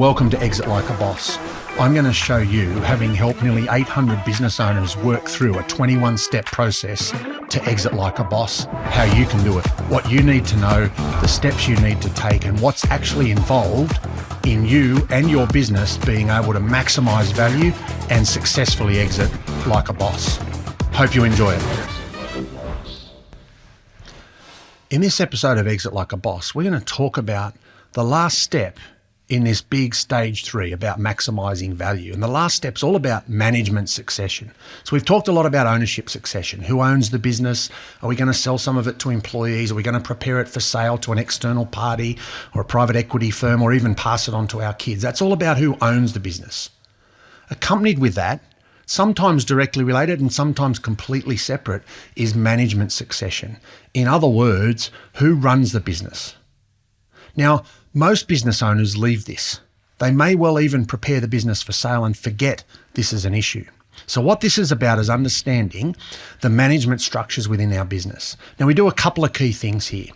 Welcome to Exit Like a Boss. I'm going to show you, having helped nearly 800 business owners work through a 21-step process to exit like a boss, how you can do it, what you need to know, the steps you need to take, and what's actually involved in you and your business being able to maximize value and successfully exit like a boss. Hope you enjoy it. In this episode of Exit Like a Boss, we're going to talk about the last step in this big stage 3 about maximizing value. And the last step's all about management succession. So we've talked a lot about ownership succession. Who owns the business? Are we going to sell some of it to employees? Are we going to prepare it for sale to an external party or a private equity firm, or even pass it on to our kids? That's all about who owns the business. Accompanied with that, sometimes directly related and sometimes completely separate, is management succession. In other words, who runs the business? Now, most business owners leave this. They may well even prepare the business for sale and forget this is an issue. So what this is about is understanding the management structures within our business. Now, we do a couple of key things here.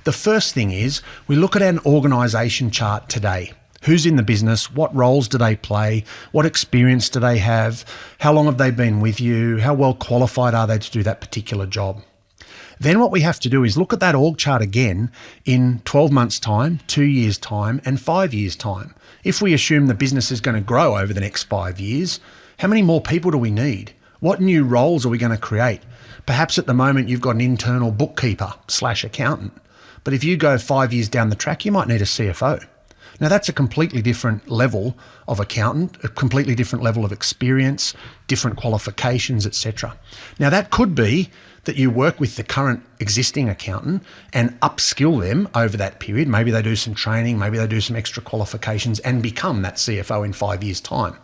The first thing is we look at an organisation chart today. Who's in the business? What roles do they play? What experience do they have? How long have they been with you? How well qualified are they to do that particular job? Then what we have to do is look at that org chart again in 12 months' time, 2 years' time, and 5 years' time. If we assume the business is going to grow over the next 5 years, how many more people do we need? What new roles are we going to create? Perhaps at the moment you've got an internal bookkeeper/accountant, but if you go 5 years down the track, you might need a CFO. Now that's a completely different level of accountant, a completely different level of experience, different qualifications, etc. Now that could be that you work with the current existing accountant and upskill them over that period. Maybe they do some training, maybe they do some extra qualifications and become that CFO in 5 years' time.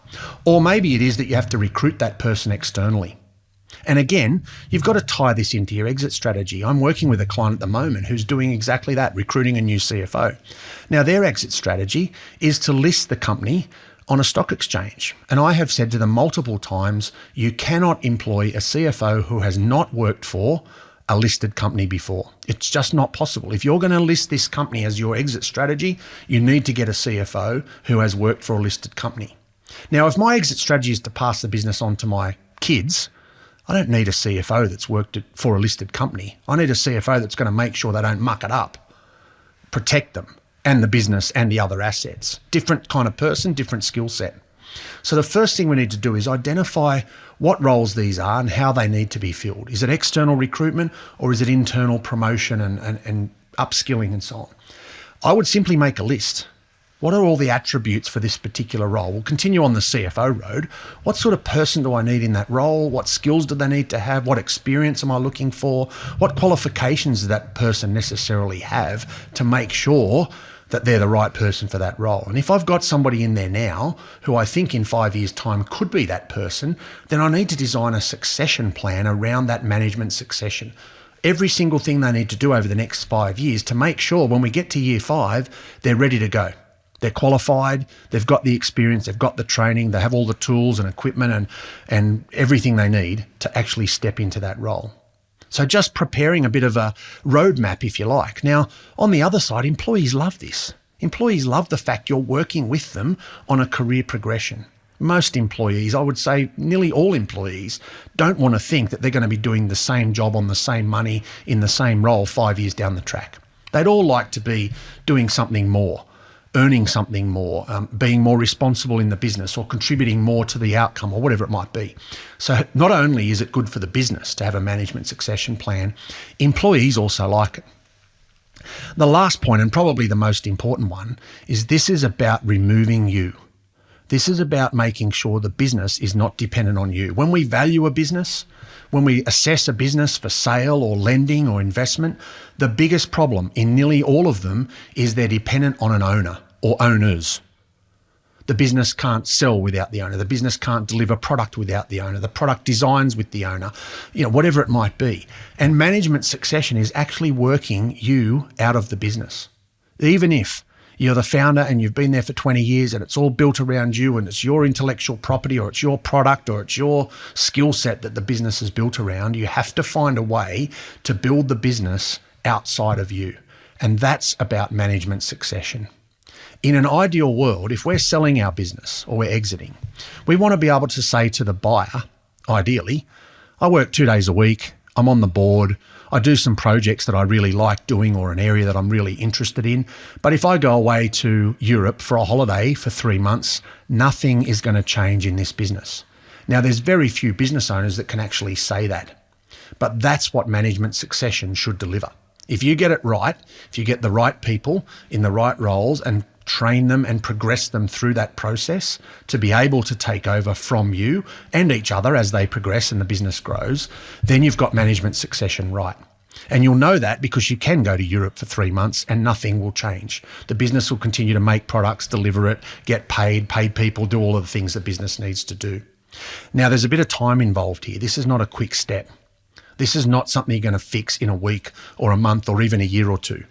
Or maybe it is that you have to recruit that person externally. And again, you've got to tie this into your exit strategy. I'm working with a client at the moment who's doing exactly that, recruiting a new CFO. Now, their exit strategy is to list the company on a stock exchange. And I have said to them multiple times, you cannot employ a CFO who has not worked for a listed company before. It's just not possible. If you're going to list this company as your exit strategy, you need to get a CFO who has worked for a listed company. Now, if my exit strategy is to pass the business on to my kids, I don't need a CFO that's worked for a listed company. I need a CFO that's going to make sure they don't muck it up, protect them and the business and the other assets. Different kind of person, different skill set. So the first thing we need to do is identify what roles these are and how they need to be filled. Is it external recruitment or is it internal promotion and upskilling and so on? I would simply make a list. What are all the attributes for this particular role? We'll continue on the CFO road. What sort of person do I need in that role? What skills do they need to have? What experience am I looking for? What qualifications does that person necessarily have to make sure that they're the right person for that role? And if I've got somebody in there now who I think in 5 years' time could be that person, then I need to design a succession plan around that management succession. Every single thing they need to do over the next 5 years to make sure when we get to year 5, they're ready to go. They're qualified, they've got the experience, they've got the training, they have all the tools and equipment and everything they need to actually step into that role. So just preparing a bit of a roadmap, if you like. Now, on the other side, employees love this. Employees love the fact you're working with them on a career progression. Most employees, I would say nearly all employees, don't want to think that they're going to be doing the same job on the same money in the same role 5 years down the track. They'd all like to be doing something more, earning something more, being more responsible in the business or contributing more to the outcome or whatever it might be. So not only is it good for the business to have a management succession plan, employees also like it. The last point, and probably the most important one, is this is about removing you. This is about making sure the business is not dependent on you. When we value a business, when we assess a business for sale or lending or investment, the biggest problem in nearly all of them is they're dependent on an owner or owners. The business can't sell without the owner. The business can't deliver product without the owner. The product designs with the owner, whatever it might be. And management succession is actually working you out of the business. Even if you're the founder and you've been there for 20 years and it's all built around you and it's your intellectual property or it's your product or it's your skill set that the business is built around, you have to find a way to build the business outside of you. And that's about management succession. In an ideal world, if we're selling our business or we're exiting, we want to be able to say to the buyer, ideally, I work 2 days a week, I'm on the board, I do some projects that I really like doing or an area that I'm really interested in. But if I go away to Europe for a holiday for 3 months, nothing is going to change in this business. Now, there's very few business owners that can actually say that. But that's what management succession should deliver. If you get it right, if you get the right people in the right roles and train them and progress them through that process to be able to take over from you and each other as they progress and the business grows, then you've got management succession right. And you'll know that because you can go to Europe for 3 months and nothing will change. The business will continue to make products, deliver it, get paid, pay people, do all of the things the business needs to do. Now, there's a bit of time involved here. This is not a quick step. This is not something you're going to fix in a week or a month or even a year or two.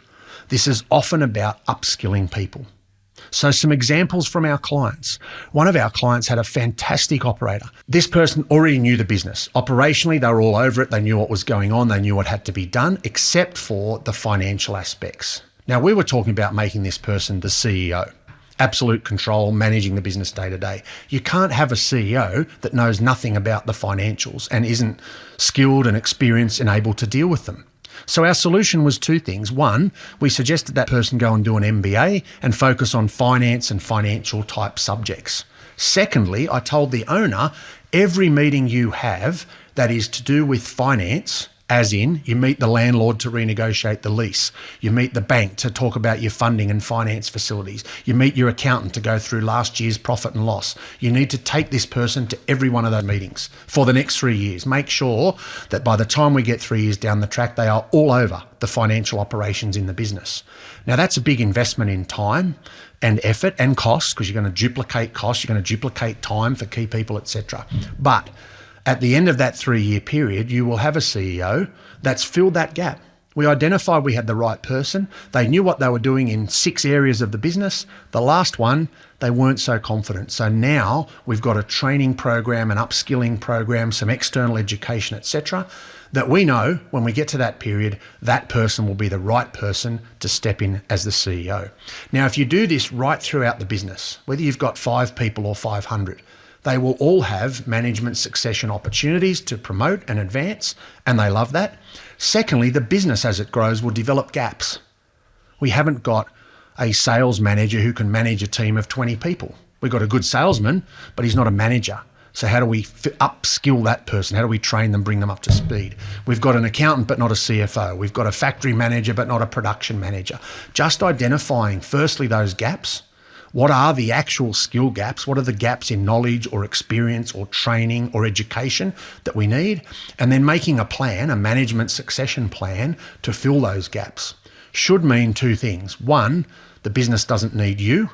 This is often about upskilling people. So some examples from our clients. One of our clients had a fantastic operator. This person already knew the business. Operationally, they were all over it. They knew what was going on. They knew what had to be done, except for the financial aspects. Now, we were talking about making this person the CEO. Absolute control, managing the business day to day. You can't have a CEO that knows nothing about the financials and isn't skilled and experienced and able to deal with them. So our solution was two things. One, we suggested that person go and do an MBA and focus on finance and financial type subjects. Secondly, I told the owner, every meeting you have that is to do with finance, as in you meet the landlord to renegotiate the lease, you meet the bank to talk about your funding and finance facilities, you meet your accountant to go through last year's profit and loss. You need to take this person to every one of those meetings for the next 3 years. Make sure that by the time we get 3 years down the track, they are all over the financial operations in the business. Now, that's a big investment in time and effort and cost, because you're going to duplicate costs, you're going to duplicate time for key people, etc. But at the end of that 3-year period, you will have a CEO that's filled that gap. We identified we had the right person. They knew what they were doing in 6 areas of the business. The last one, they weren't so confident. So now we've got a training program, an upskilling program, some external education, etc., that we know when we get to that period, that person will be the right person to step in as the CEO. Now, if you do this right throughout the business, whether you've got 5 people or 500, they will all have management succession opportunities to promote and advance, and they love that. Secondly, the business as it grows will develop gaps. We haven't got a sales manager who can manage a team of 20 people. We've got a good salesman, but he's not a manager. So how do we upskill that person? How do we train them, bring them up to speed? We've got an accountant, but not a CFO. We've got a factory manager, but not a production manager. Just identifying, firstly, those gaps. What are the actual skill gaps? What are the gaps in knowledge or experience or training or education that we need? And then making a plan, a management succession plan to fill those gaps. Should mean 2 things. 1, the business doesn't need you.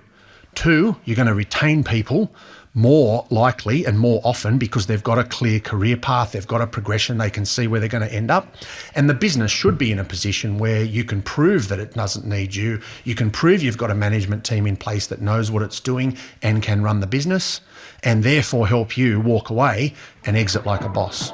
2, you're going to retain people more likely and more often because they've got a clear career path, they've got a progression, they can see where they're going to end up. And the business should be in a position where you can prove that it doesn't need you. You can prove you've got a management team in place that knows what it's doing and can run the business, and therefore help you walk away and exit like a boss.